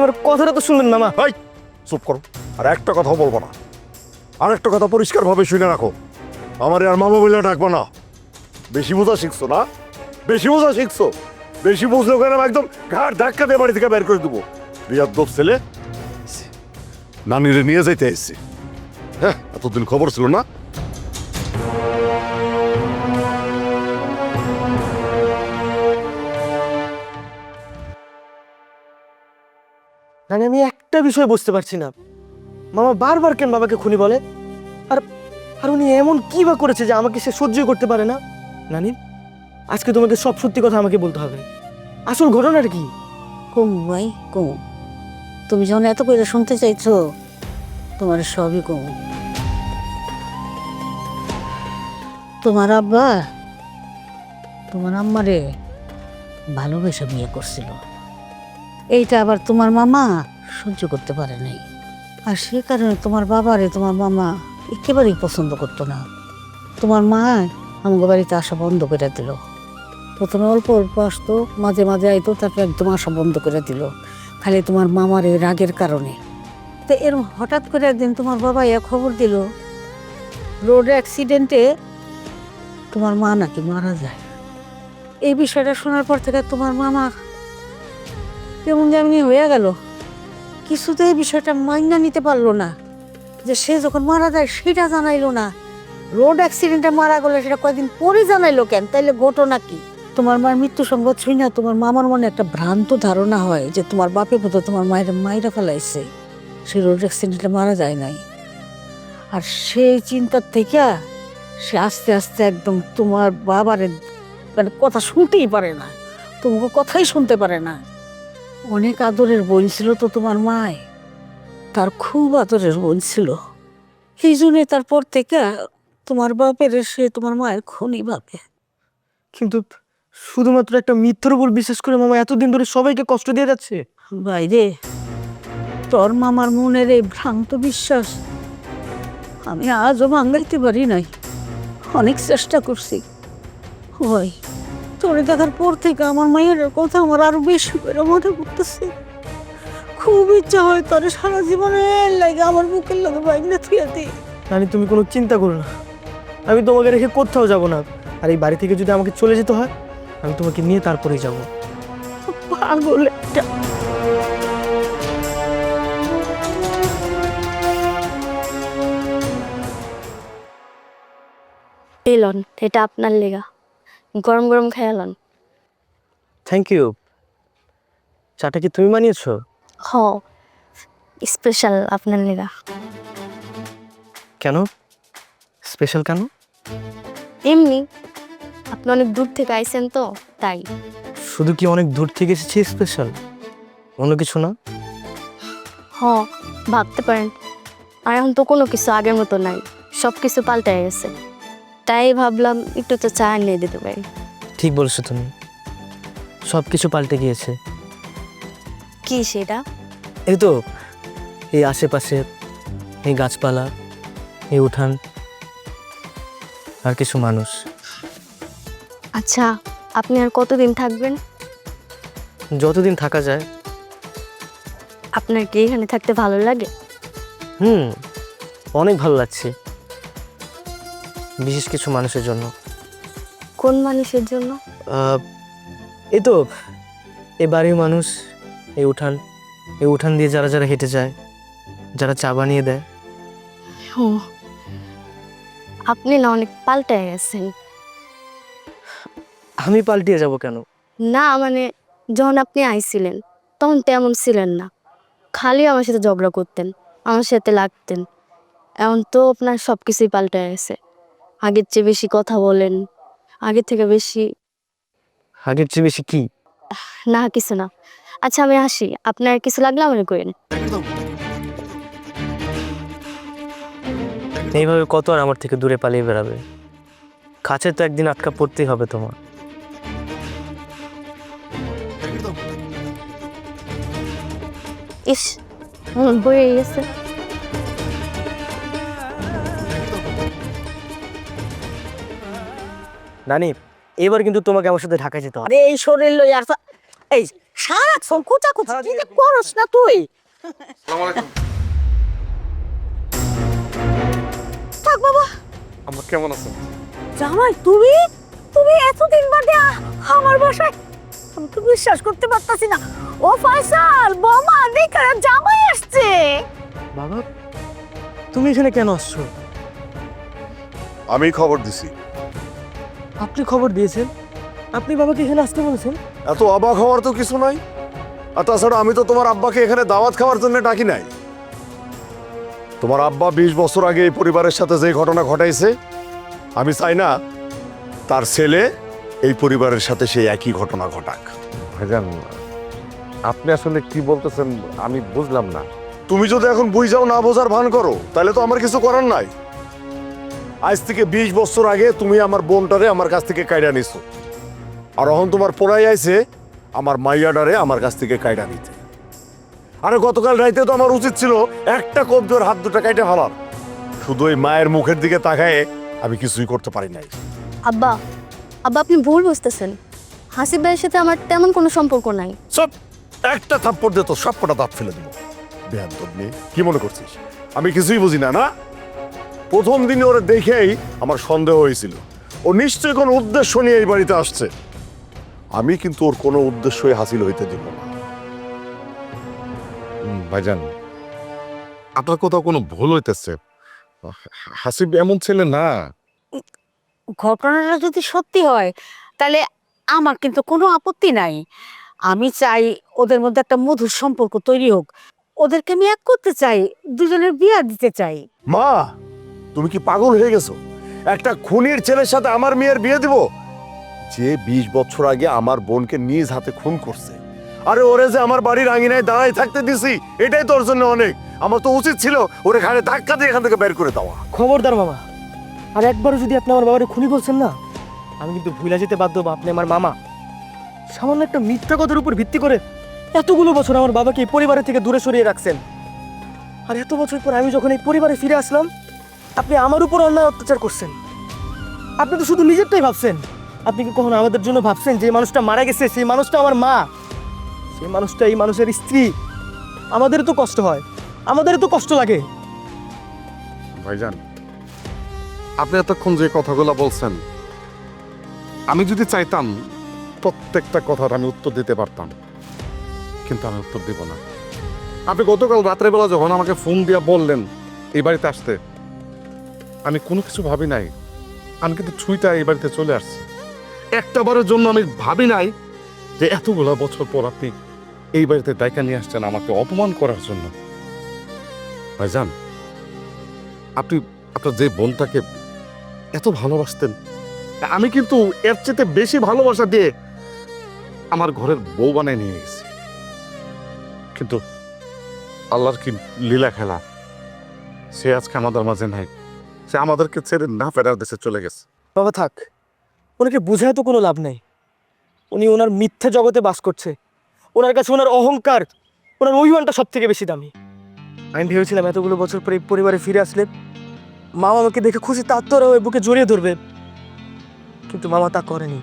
[SPEAKER 1] আমার কথাটা তো শুনবেন মামা।
[SPEAKER 7] এই, চুপ করো, আর একটা কথাও বলবো না। আর একটা কথা পরিষ্কারভাবে শুনে রাখো, আমার আর মামা বলে ডাকবো না। বেশি বোঝা শিখছো না? বেশি বোঝা শিখছো? বেশি বুঝলে ওখানে একদম ঘাড় ধাক্কা দিয়ে বাড়ি থেকে বের করে দেবো। বিয়াদ্দপ ছেলে, নানিরে নিয়ে যাইতে এসছি। হ্যাঁ, এতদিন খবর ছিল না।
[SPEAKER 1] নানি, আমি একটা বিষয় বুঝতে পারছি না, মামা বারবার কেন বাবাকে খুনি বলে? আর আর উনি এমন কি বা করেছে যে আমাকে সে সহ্য করতে পারে না? নানি, আজকে তোমাকে সব সত্যি কথা আমাকে বলতে হবে। আসল ঘটনাটা কি?
[SPEAKER 6] কমু ভাই কমু, তুমি যখন এত করে শুনতে চাইছো, তোমার সবই কমু। তোমার আব্বা তোমার আম্মারে ভালোবেসে বিয়ে করছিল, এইটা আবার তোমার মামা সহ্য করতে পারে নাই। আর সে কারণে তোমার বাবারে তোমার মামা একেবারেই পছন্দ করতো না। তোমার মা আমাদের বাড়িতে আসা বন্ধ করে দিল। প্রথমে অল্প অল্প আসতো, মাঝে মাঝে আইতো, তারপর একদম আসা বন্ধ করে দিল, খালি তোমার মামার এই রাগের কারণে। তো এর হঠাৎ করে একদিন তোমার বাবা খবর দিল রোড অ্যাক্সিডেন্টে তোমার মা নাকি মারা যায়। এই বিষয়টা শোনার পর থেকে তোমার মামা কেমন যেমনি হয়ে গেল, কিছুতে এই বিষয়টা মাইনা নিতে পারলো না যে সে যখন মারা যায় সেটা জানাইলো না, রোড অ্যাক্সিডেন্টে মারা গেলে সেটা কয়েকদিন পরে জানাইলো কেন, তাইলে ঘটনা কি? তোমার মায়ের মৃত্যু সংবাদ শুই না তোমার মামার মনে একটা ভ্রান্ত ধারণা হয় যে তোমার বাপে বোধ তোমার মায়ের মাইরা ফেলাইছে, সে রোড অ্যাক্সিডেন্টে মারা যায় নাই। আর সেই চিন্তার থেকে সে আস্তে আস্তে একদম তোমার বাবারে মানে কথা শুনতেই পারে না, তোমাকে কথাই শুনতে পারে না। অনেক আদরের বোন ছিল তো তোমার মায়, তার খুব আদরের বোন ছিল, এই জন্যে তারপর থেকে তোমার বাপের সে তোমার মায়ের খুনি ভাবে।
[SPEAKER 1] কিন্তু শুধুমাত্র একটা মিথ্যার উপর বিশ্বাস করে মামা এতদিন ধরে সবাইকে কষ্ট দিয়ে যাচ্ছে।
[SPEAKER 6] বাইরে তোর মামার মনের এই ভ্রান্ত বিশ্বাস আমি আজও ভাঙাইতে পারি নাই, অনেক চেষ্টা করছি। ওই তোরে দেখার পর থেকে আমার মায়ের কথা আমার আরো বেশি করে মনে পড়তেছে। খুব ইচ্ছা হয় তোরে সারা জীবনের লাগে আমার বুকের লাগে বাইরে থুয়ে দিই।
[SPEAKER 1] নানি, তুমি কোনো চিন্তা করো না, আমি তোমাকে রেখে কোথাও যাব না। আর এই বাড়ি থেকে যদি আমাকে চলে যেতে হয়, আমি তোমাকে নিয়ে তারপরেই যাব।
[SPEAKER 6] পাগল একটা।
[SPEAKER 2] এলন, এটা আপনার লেগা, গরম গরম খেয়ালন।
[SPEAKER 1] Thank you. চাটা কি তুমি বানিয়েছো?
[SPEAKER 2] হ, স্পেশাল আপনার লেগা।
[SPEAKER 1] কেন স্পেশাল কেন?
[SPEAKER 2] এমনি, আপনি অনেক দূর থেকে আইছেন তো তাই।
[SPEAKER 1] শুধু কি অনেক দূর থেকে এসেছি স্পেশাল, অন্য কিছু না?
[SPEAKER 2] হ, ভাবতে পারেন। আর এখন তো কোনো কিছু আগের মতো নাই, সব কিছু পাল্টে গেছে। তাই ভাবলাম একটু তো চা নিয়ে দিতে পারি।
[SPEAKER 1] ঠিক বলছো তুমি, সব কিছু পাল্টে গিয়েছে।
[SPEAKER 2] কি সেটা?
[SPEAKER 1] এই তো এই আশেপাশে, এই গাছপালা, এই উঠান, আর কিছু মানুষ।
[SPEAKER 2] আচ্ছা, আপনি আর কতদিন থাকবেন?
[SPEAKER 1] যতদিন থাকা যায়।
[SPEAKER 2] আপনার কি এখানে থাকতে ভালো লাগে?
[SPEAKER 1] অনেক ভালো লাগছে, বিশেষ কিছু মানুষের জন্য।
[SPEAKER 2] কোন মানুষের জন্য?
[SPEAKER 1] এই তো এই বাড়ির মানুষ, এই উঠান দিয়ে যারা যারা হেঁটে যায়, যারা চা বানিয়ে দেয়।
[SPEAKER 2] ও, আপনি না অনেক পাল্টে গেছেন।
[SPEAKER 1] আমি পাল্টিয়ে যাব কেন?
[SPEAKER 2] না মানে, যখন আপনি আইছিলেন তখন তেমন ছিলেন না, খালি আমার সাথে ঝগড়া করতেন, আমার সাথে লাগতেন। এখন তো আপনার সব কিছুই পাল্টে গেছে। আগের চেয়ে বেশি কথা বলেন, আগের থেকে বেশি।
[SPEAKER 1] আগের চেয়ে বেশি কি?
[SPEAKER 2] না কিছু না। আচ্ছা আমি আসি, আপনার কিছু লাগলে আমার করেন।
[SPEAKER 1] এইভাবে কত আর আমার থেকে দূরে পালিয়ে বেড়াবে? কাছে তো একদিন আটকা পড়তেই হবে তোমার।
[SPEAKER 2] ইস, মন বয়ে গেছে।
[SPEAKER 1] নানি, এবার কিন্তু তোমাকে আমার সাথে ঢাকা যেতে হবে।
[SPEAKER 6] আরে এই শরীর লই আর এই সারাক্ষণ কোচাকুচি কি যে করস না তুই? থাক বাবা।
[SPEAKER 7] আমার কেমন আছেন?
[SPEAKER 6] জামাই তুমি তুমি এতদিন বাদে আমার বাসায়, আমি তো বিশ্বাস করতে পারতাছি না। ও ফয়সাল, বোমা দেখে জামাই আসছে।
[SPEAKER 1] বাবা, তুমি এখানে কেন আসছো?
[SPEAKER 7] আমি খবর দিছি।
[SPEAKER 1] আপনি খবর দিয়েছেন? আপনি বাবাকে এখানে আসতে বলেছেন?
[SPEAKER 7] এত অবাক হওয়ার তো কিছু নাই। আর তাছাড়া আমি তো তোমার আব্বাকে এখানে দাওয়াত খাওয়ার জন্য ডাকি নাই। তোমার আব্বা 20 বছর আগে এই পরিবারের সাথে যে ঘটনা ঘটাইছে, আমি চাই না তার ছেলে এই পরিবারের সাথে সেই একই ঘটনা ঘটাক।
[SPEAKER 8] ভাইজান, আপনি আসলে কি বলতেছেন আমি বুঝলাম না।
[SPEAKER 7] তুমি যদি এখন বুঝাও না বোঝার ভান করো, তাহলে তো আমার কিছু করার নাই। আজ থেকে 20 বছর আগে তুমি আমার বোনটারে আমার কাছ থেকে কাইডা নিছো, আর এখন তোমার পোড়াই আইছে আমার মাইয়াডারে আমার কাছ থেকে কাইডা নিতে। আরে গতকাল রাইতে তো আমার উচিত ছিল একটা কবজোর হাত দুটা কাইটা ফেলার। শুধু ওই মায়ের মুখের দিকে তাকায় আমি কিছুই করতে পারি নাই।
[SPEAKER 2] আব্বা, আব্বা আপনি ভুল বুঝতেছেন। হাসিব ভাইয়ের সাথে আমার তেমন কোনো সম্পর্ক নাই।
[SPEAKER 7] সব একটা থাপ্পড় দিয়ে তো সব কটা দাঁত ফেলে দিব। বেয়াদব মেয়ে, কি মনে করছিস আমি কিছুই বুঝি না? না, প্রথম দিনে ওরা দেখেই আমার সন্দেহ হয়েছিল ও নিশ্চয়ই কোনো উদ্দেশ্য নিয়ে এই বাড়িতে আসছে। আমি কিন্তু ওর কোনো উদ্দেশ্যই হাসিল হইতে দিব না।
[SPEAKER 8] ভাইজান, আপনার কোথাও কোনো ভুল হইতেছে। হাসিব এমন ছেলে না।
[SPEAKER 6] ঘটনাটা যদি সত্যি হয় তাহলে আমার কিন্তু কোনো আপত্তি নাই। আমি চাই ওদের মধ্যে একটা মধুর সম্পর্ক তৈরি হোক। ওদেরকে আমি এক করতে চাই, দুজনের বিয়ে দিতে চাই।
[SPEAKER 7] মা, তুমি কি পাগল হয়ে গেছো? একটা খুনির ছেলের সাথে আমার মেয়ের বিয়ে দিব, যে 20 বছর আগে আমার বোনকে নিজ হাতে খুন করছে। আরে ওরে যে আমার বাড়ির আঙিনায় দাঁড়ায় থাকতে দিছি, এটাই তোর জন্য অনেক। আমার তো উচিত ছিল ওরে ঘাড়ে ধাক্কা দিয়ে এখান থেকে বের করে দেওয়া।
[SPEAKER 1] খবরদার মামা, আর একবারও যদি আপনি আমার বাবারে খুনি বলছেন না, আমি কিন্তু ভুলে যেতে বাধ্য হবো। আপনি আমার মামা। সামান্য একটা মিথ্যা কথার উপর ভিত্তি করে এতগুলো বছর আমার বাবাকে এই পরিবারের থেকে দূরে সরিয়ে রাখছেন। আর এত বছর পর আমি যখন এই পরিবারে ফিরে আসলাম, আপনি আমার উপর অন্যায় অত্যাচার করছেন। আপনি তো শুধু নিজেরটাই ভাবছেন। আপনি কি কখনো আমাদের জন্য ভাবছেন যে মানুষটা মারা গেছে, সেই মানুষটা আমার মা, সেই মানুষটা এই মানুষের স্ত্রী? আমাদেরও তো কষ্ট হয়, আমাদেরও তো কষ্ট লাগে।
[SPEAKER 8] ভাইজান, আপনি এতক্ষণ যে কথাগুলো বলছেন, আমি যদি চাইতাম প্রত্যেকটা কথার আমি উত্তর দিতে পারতাম, কিন্তু আমি উত্তর দিব না। আপনি গতকাল রাত্রেবেলা যখন আমাকে ফোন দিয়ে বললেন এই বাড়িতে আসতে, আমি কোনো কিছু ভাবি নাই। আমি কিন্তু ছুঁইটা এই বাড়িতে চলে আসছি। একটা বারের জন্য আমি ভাবি নাই যে এতগুলো বছর পর আপনি এই বাড়িতে ডাইকা নিয়ে আসছেন আমাকে অপমান করার জন্য। ভাইজান, আপনি আপনার যে বোনটাকে এত ভালোবাসতেন, আমি কিন্তু এর চেয়ে বেশি ভালোবাসা দিয়ে আমার ঘরের বউ বানায় নিয়ে গেছি। কিন্তু আল্লাহর কি লীলা খেলা, সে আজকে আমাদের মাঝে নাই। সে আমাদেরকে ছেড়ে না ফেরার দেশে চলে গেছে।
[SPEAKER 1] বাবা থাক, ওনাকে বোঝায় তো কোনো লাভ নেই। উনি ওনার মিথ্যা জগতে বাস করছে। ওনার কাছে ওনার অহংকার, ওনার অভিমানটা সব থেকে বেশি দামি। আমি ভেবেছিলাম এতগুলো বছর পরে এই পরিবারে ফিরে আসলে মামা আমাকে দেখে খুশি তাত্তরা হয়ে বুকে জড়িয়ে ধরবে, কিন্তু মামা তা করেনি।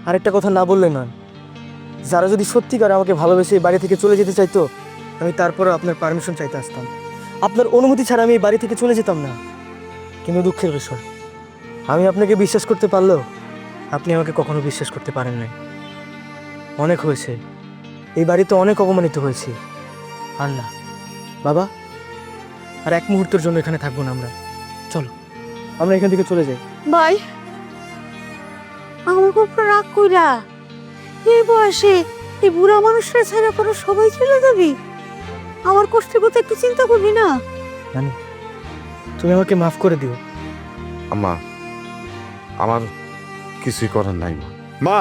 [SPEAKER 1] আরেকটা কথা না বললে নয়, যারা যদি সত্যিকার আমাকে ভালোবেসে এই বাড়ি থেকে চলে যেতে চাইতো, আমি তারপরে আপনার পারমিশন চাইতে আসতাম। আপনার অনুমতি ছাড়া আমি এই বাড়ি থেকে চলে যেতাম না। কিন্তু দুঃখের বিষয়, আমি আপনাকে বিশ্বাস করতে পারলেও আপনি আমাকে কখনো বিশ্বাস করতে পারেন নাই। অনেক হয়েছে, এই বাড়িতে অনেক অপমানিত হয়েছি। আর না বাবা, আর এক মুহূর্তের জন্য এখানে থাকবো না আমরা। চলো আমরা এখান থেকে চলে যাই।
[SPEAKER 6] ভাই, আমার খুব রাগ কইরা এই বয়সে এই বুড়া মানুষরা ছেড়ে পরে সবাই চলে যাবি? আমার কষ্টের কথা একটু চিন্তা করবি না?
[SPEAKER 1] নানি, তুমি আমাকে মাফ করে দিও।
[SPEAKER 8] আম্মা, আমার কিছুই করার নাই মা।
[SPEAKER 7] মা,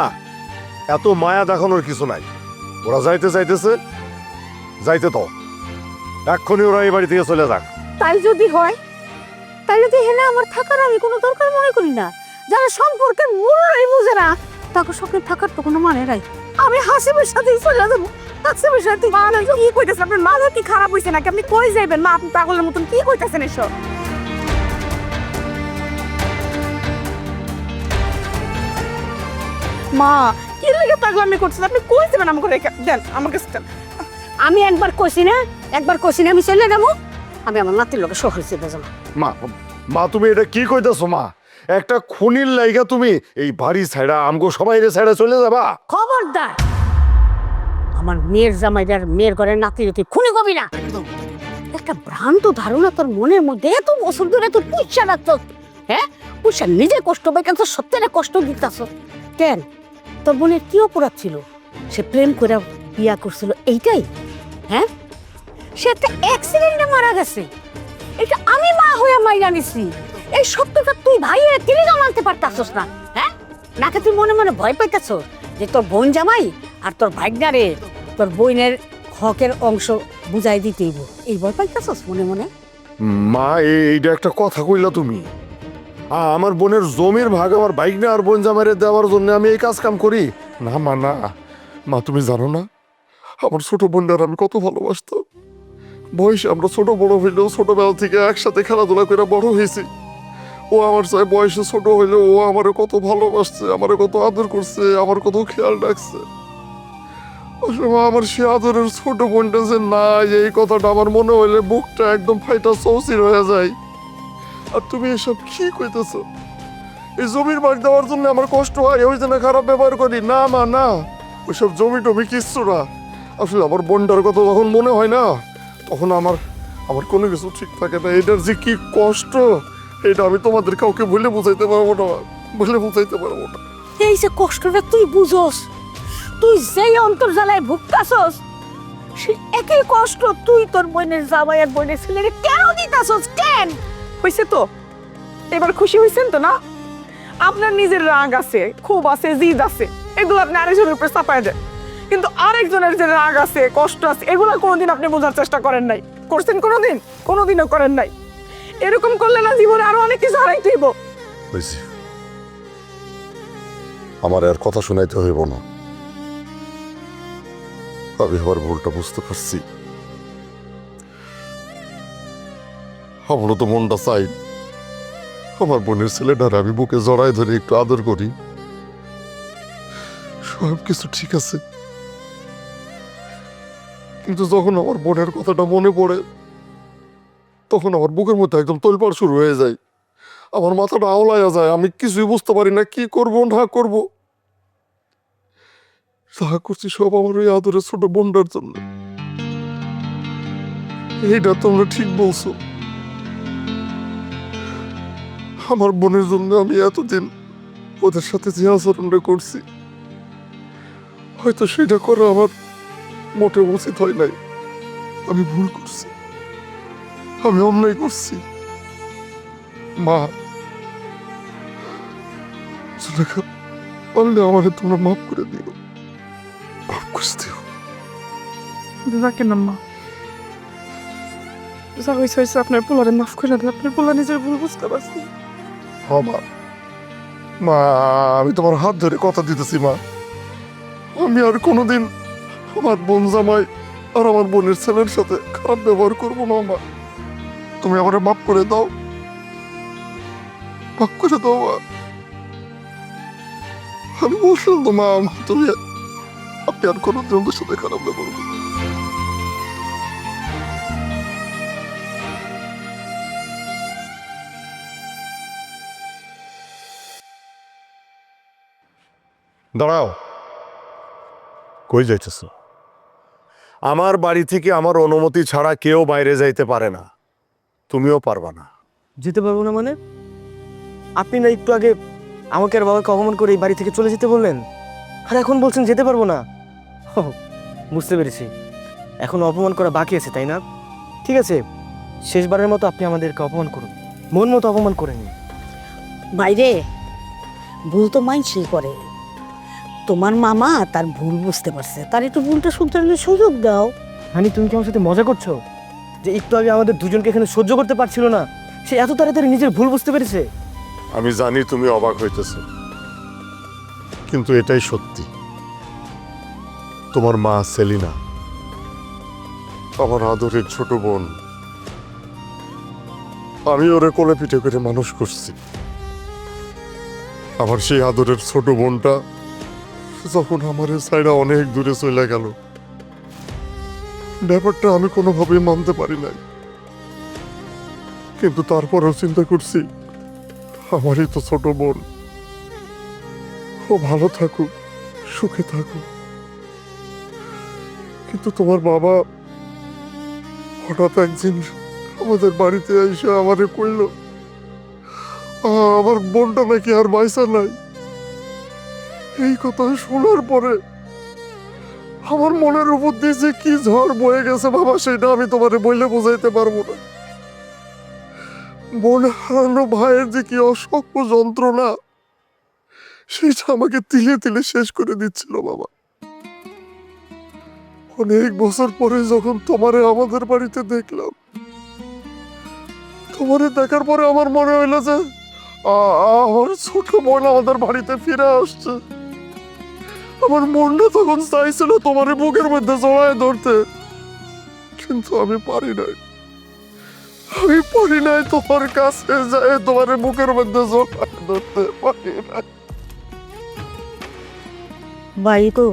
[SPEAKER 7] এত মায়া দেখানোর কিছু নাই। ওরা যাইতে চাইতেছে, যাইতে দাও। এক্ষুনি ওরা এই বাড়ি থেকে চলে যাক।
[SPEAKER 6] তাই যদি হয়, তাই যদি হেনা আমার থাকার আমি কোনো দরকার মনে করি না। যারা সম্পর্কের মূল্যই বুঝে না, তাকে সঙ্গে থাকার তো কোনো মানে নাই। আমি হাসিমের সাথেই চলে যাবো। হাসিমের সাথে মানে কি কইতেছেন? আপনার মাথা কি খারাপ হয়েছে নাকি? আপনি কই যাইবেন? মা, আপনি পাগলের মতন কি কইতেছেন এসব? মা, কি লেগে পাগলামি করছেন? আপনি কই যাবেন? আমাকে রেখে দেন, আমার কাছে দেন। আমি একবার কইছি না আমি চলে যাবো। আমি আমার নাতির লোকের শহরে চেপে যাবো।
[SPEAKER 7] মা, মা তুমি এটা কি কইতাছো মা? একটা খুনির লাইগা তুমি এই বাড়ি ছাইড়া আমগো সবাই ছাইড়া চলে যাবা?
[SPEAKER 6] খবরদার, আমার মেয়ের জামাইদার মেয়ের ঘরের নাতি তুই খুনি কবি না। একটা ভ্রান্ত ধারণা তোর মনের মধ্যে এত বছর ধরে তুই পুষা রাখছ। হ্যাঁ, পুষা নিজে কষ্ট পাই কেন? সত্যি কষ্ট দিতাছ কেন? তোর বোনের কি অপরাধ ছিল? সে প্রেম করে বিয়া করছিল, এইটাই? হ্যাঁ, সে একটা অ্যাক্সিডেন্টে মারা গেছে। এটা আমি মা হয়ে মাইরা নিছি। এই সত্যটা তুই ভাইয়ের তিনি জানাতে পারতাছস না? হ্যাঁ, নাকি তুই মনে মনে ভয় পাইতেছ যে তোর বোন জামাই আর তোর ভাগ্নারে তোর বোনের হকের অংশ বুঝাই দিতে হইব, এই ভয় পাইতেছস মনে মনে?
[SPEAKER 7] মা, এইটা একটা কথা কইলা তুমি? আমার বোনের জমির ভাগ আমার বাইক না আর বোন জামাইরে দেওয়ার জন্য আমি এই কাজ কাম করি? না মা, না মা, তুমি জানো না আমার ছোট বোনটার আমি কত ভালোবাসতাম। বয়সে আমরা ছোট বড় হইলেও ছোটবেলা থেকে একসাথে খেলাধুলা করে বড় হয়েছি। ও আমার চাই বয়সে ছোট হইলেও ও আমার কত ভালোবাসছে, আমার কত আদর করছে, আমার কত খেয়াল রাখছে। আসলে আমার সে আদরের ছোট বোনটা যে নাই, এই কথাটা আমার মনে হইলে বুকটা একদম ফাইটা চৌচির হয়ে যায়। আর তুমি এসব কি কইতেছ? এই জমির ভাগ দেওয়ার জন্য আমার কষ্ট হয়, ওই জন্য খারাপ ব্যবহার করি? না মা, না, ওইসব জমি টমি কিচ্ছু না। আসলে আমার বোনটার কথা যখন মনে হয় না, তখন আমার কোনো কিছু ঠিক থাকে না। এটার যে কি কষ্ট, এটা আমি তোমাদের কাউকে বলে বুঝাইতে পারবো না, বলে বুঝাইতে পারবো না।
[SPEAKER 6] এই যে কষ্টটা তুই বুঝোস, তুই যেই অন্তর্জালায় ভুগতাছস, সে একই কষ্ট তুই তোর বোনের জামাই আর বোনের ছেলেরে কেন দিতাছস? কেন?
[SPEAKER 5] হয়েছে তো, এবার খুশি হয়েছেন তো না? আপনার নিজের রাগ আছে, ক্ষোভ আছে, জিদ আছে, এগুলো আপনি আরেকজনের উপরে চাপায় দেন। কিন্তু আরেকজনের যে রাগ আছে, কষ্ট আছে, এগুলো কোনোদিন আপনি বোঝার চেষ্টা করেন নাই। করছেন কোনোদিন? কোনোদিনও করেন নাই। এরকম করলে না জীবনে আরো অনেক কিছু হারাইতে হইব।
[SPEAKER 7] হয়েছে, আমার আর কথা শোনাইতে হইব না। আমি আমার ভুলটা বুঝতে পারছি। আমারও তো মনটা চাই আমার বোনের ছেলেটার আমি বুকে জড়ায় ধরে একটু আদর করি। সব কিছু ঠিক আছে, কিন্তু যখন আমার বোনের কথাটা মনে পড়ে, তখন আমার বুকের মধ্যে একদম তোলপাড় শুরু হয়ে যায়। আমার মাথাটা আওলাইয়া যায়, আমি কিছুই বুঝতে পারি না কি করব না করব। যা করছি সব আমার ওই আদরের ছোট বোনটার জন্য। এইটা তোমরা ঠিক বলছো। আমার বোনের জন্য আমি এতদিন ওদের সাথে যে আচরণটা করছি, হয়তো সেটা করা আমার মোটে উচিত হয় নাই। আমি ভুল করছি, আমি অন্যায় করছি। মা, সুলেখা, পারলে আমাকে তোমরা মাফ করে দিও, মাফ করে দিও।
[SPEAKER 5] রাখেন আম্মা, যা হয়েছে হয়েছে, আপনার পোলারে মাফ করে দেন। আপনার পোলা নিজের ভুল বুঝতে পারছি।
[SPEAKER 7] হ্যাঁ মা, মা, আমি তোমার হাত ধরে কথা দিতেছি মা, আমি আর কোনোদিন আমার বোন জামাই আর আমার বোনের ছেলের সাথে খারাপ ব্যবহার করবো না মা। তুমি আমার মাফ করে দাও, মাফ করে দাও মা। আমি বললাম তো মা, তুমি আপনি আর কোনোদিন ওদের সাথে খারাপ ব্যবহার করবো না। দাঁড়াও, কই যাইতেছ? আমার বাড়ি থেকে আমার অনুমতি ছাড়া কেউ বাইরে যাইতে পারে না, তুমিও পারবা না।
[SPEAKER 1] যেতে পারবো না মানে? আপনি না একটু আগে আমাকে আর বাবাকে অপমান করে এই বাড়ি থেকে চলে যেতে বললেন, আর এখন বলছেন যেতে পারবো না? ও, বুঝতে পেরেছি, এখন অপমান করা বাকি আছে তাই না? ঠিক আছে, শেষবারের মতো আপনি আমাদেরকে অপমান করুন, মন মতো অপমান করে নিন।
[SPEAKER 6] বাইরে ভুল তো মাইনসই করে। তোমার মামা তার ভুল বুঝতে পারছে, তার একটু ভুলটা শুধরানোর সুযোগ দাও।
[SPEAKER 1] হানি, তুমি কি আমার সাথে মজা করছো? যে একটু আগে আমাদের দুজনকে এখানে সহ্য করতে পারছিল না, সে এত তাড়াতাড়ি নিজের ভুল বুঝতে পেরেছে?
[SPEAKER 7] আমি জানি তুমি অবাক হইতেছ, কিন্তু এটাই সত্যি। তোমার মা সেলিনা আমার আদরের ছোট বোন, আমি ওরে কোলে পিঠে করে মানুষ করছি। আমার সেই আদরের ছোট বোনটা যখন আমার সাইডা অনেক দূরে চলে গেল, ব্যাপারটা আমি কোনোভাবেই মানতে পারি নাই, কিন্তু তারপরেও চিন্তা করছি আমারই তো ছোট বোন, ও ভালো থাকুক, সুখে থাকুক। কিন্তু তোমার বাবা হঠাৎ একদিন আমাদের বাড়িতে এসে আমারে কইল আমার বোনটা নাকি আর বাইসা নাই। এই কথা শোনার পরে আমার মনের উপর দিয়ে যে কি ঝড় বয়ে গেছে বাবা, সেটা আমি তোমারে বইলে বোঝাইতে পারবো না। বোন হারানো ভাইয়ের যে কি অসহ্য যন্ত্রণা, সেটা আমাকে তিলে তিলে শেষ করে দিচ্ছিল বাবা। অনেক বছর পরে যখন তোমারে আমাদের বাড়িতে দেখলাম, তোমারে দেখার পরে আমার মনে হইলো যে আমার ছোট বোন আমাদের বাড়িতে ফিরে আসছে। আমার মনটা তখন চাইছিল তোমারে বুকের মধ্যে জড়ায় ধরতে, কিন্তু আমি পারি নাই, আমি পারি নাই তোমার কাছে যায় তোমারে বুকের মধ্যে জড়ায় ধরতে পারি নাই।
[SPEAKER 6] ভাই গো,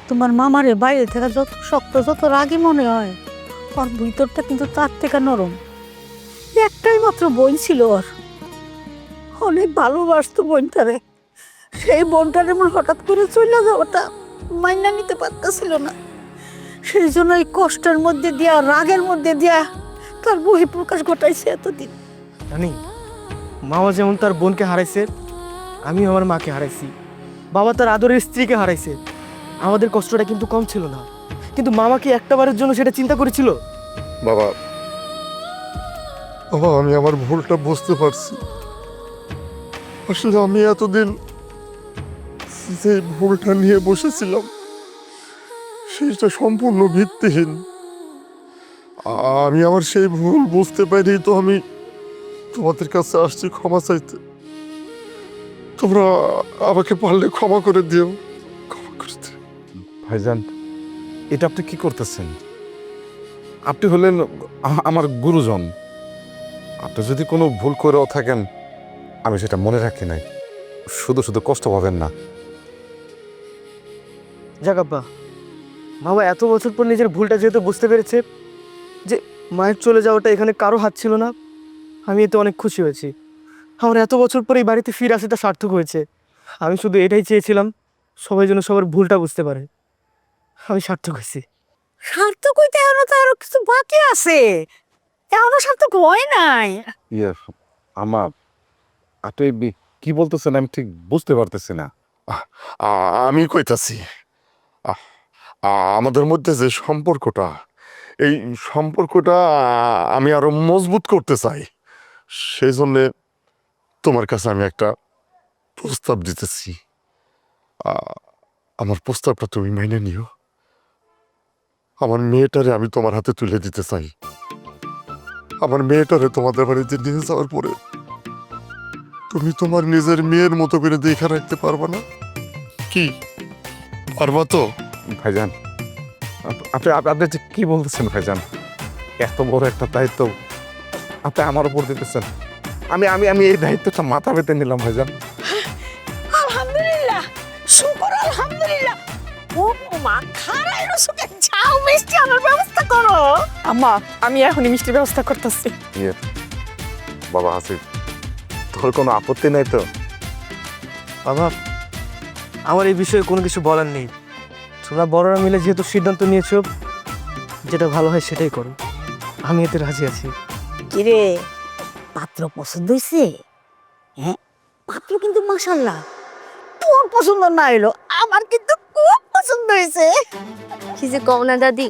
[SPEAKER 6] তোমার মামারে বাইরে থেকে যত শক্ত, যত রাগী মনে হয়, ওর ভিতরটা কিন্তু তার থেকে নরম। একটাই মাত্র বোন ছিল ওর, অনেক ভালোবাসতো বোনটারে। সেই বোনটারে আমার হঠাৎ করে চলে যাওয়াটা মাইনা নিতে পারতেছিল না। সেই জন্য এই কষ্টের মধ্যে দিয়া, রাগের মধ্যে দিয়া তার বহি প্রকাশ ঘটাইছে এতদিন।
[SPEAKER 1] জানি, মামা যেমন তার বোনকে হারাইছে, আমি আমার মাকে হারাইছি, বাবা তার আদরের স্ত্রীকে হারাইছে। আমাদের কষ্টটা কিন্তু কম ছিল না, কিন্তু মামা কি একটাবারের জন্য সেটা চিন্তা করেছিল?
[SPEAKER 7] বাবা, বাবা, আমি আমার ভুলটা বুঝতে পারছি। আসলে আমি এতদিন যে ভুলটা নিয়ে বসেছিলাম সেটা সম্পূর্ণ ভিত্তিহীন। আমি আমার সেই ভুল বুঝতে পারি তো আমি তোমাদের কাছে আসছি ক্ষমা চাইতে। তোমরা আমাকে পারলে ক্ষমা করে দিও, ক্ষমা করে দিও।
[SPEAKER 8] ভাইজান, এটা আপনি কি করতেছেন? আপনি হলেন আমার গুরুজন। আপনি যদি কোনো ভুল করেও থাকেন, আমি সেটা মনে রাখি নাই, শুধু শুধু কষ্ট পাবেন না।
[SPEAKER 1] যাক আব্বা, বাবা এত বছর পর নিজের ভুলটা যেহেতু বুঝতে পেরেছে, যে মায়ের চলে যাওয়াটা এখানে কারো হাত ছিল না, আমি এতে অনেক খুশি হয়েছি। আমার এত বছর পর এই বাড়িতে ফিরে আসাটা সার্থক হয়েছে। আমি শুধু এটাই চেয়েছিলাম, সবাই যেন সবার ভুলটা বুঝতে পারে। আমি সার্থক হয়েছি।
[SPEAKER 6] সার্থক হইতে এখনো তো আরো কিছু বাকি আছে, এখনো সার্থক হয় নাই।
[SPEAKER 8] ইয়ে, আমার আপনি কি বলতেছেন আমি ঠিক বুঝতে পারতেছি না।
[SPEAKER 7] আমি কইতাছি আমাদের মধ্যে যে সম্পর্কটা, এই সম্পর্কটা আমি আরো মজবুত করতে চাই। সেই জন্যে তোমার কাছে আমি একটা প্রস্তাব দিতেছি। আমার প্রস্তাবটা তুমি মেনে নিও। আমার মেয়েটারে আমি তোমার হাতে তুলে দিতে চাই। আমার মেয়েটারে তোমাদের বাড়িতে নিয়ে যাওয়ার পরে তুমি তোমার নিজের মেয়ের মতো করে দেখে রাখতে পারবা না? কি পারবা তো?
[SPEAKER 8] ভাইজান, আপনি আপনি যে কি বলতেছেন ভাইজান? এত বড় একটা দায়িত্ব আপনি আমার উপর দিতেছেন। আমি আমি আমি এই দায়িত্বটা মাথা পেতে নিলাম ভাইজান।
[SPEAKER 6] আলহামদুলিল্লাহ, শুকর আলহামদুলিল্লাহ। ও মা, খারাই রসুকে যাও মিষ্টি আনার ব্যবস্থা করো।
[SPEAKER 5] আম্মা, আমি এখনই মিষ্টির ব্যবস্থা করতেছি।
[SPEAKER 8] বাবা হাসিব, তোর কোনো আপত্তি নাই তো?
[SPEAKER 1] বাবা, আমার এই বিষয়ে কোনো কিছু বলার নেই। তোমরা বড়রা মিলে যেহেতু সিদ্ধান্ত নিয়েছো, যেটা ভালো হয় সেটাই করো। আমি এতে রাজি আছি।
[SPEAKER 6] কিরে, পাত্র পছন্দ হয়েছে? হ্যাঁ, পাত্র কিন্তু মাশাআল্লাহ। তোর পছন্দ না হইলো, আমার কিন্তু খুব পছন্দ হয়েছে।
[SPEAKER 2] কি যে কও না দাদি,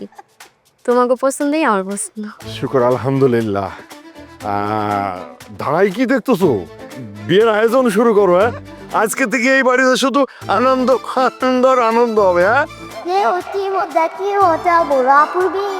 [SPEAKER 2] তোমাকে পছন্দই আমার পছন্দ।
[SPEAKER 7] শুকর আলহামদুলিল্লাহ। ধারাই কি দেখতেছো? বিয়ের আয়োজন শুরু করো। হ্যাঁ, আজকে থেকে এই বাড়িতে শুধু আনন্দ আনন্দ আর আনন্দ হবে। হ্যাঁ,
[SPEAKER 2] কি মজা বলো আপুর বিয়ে।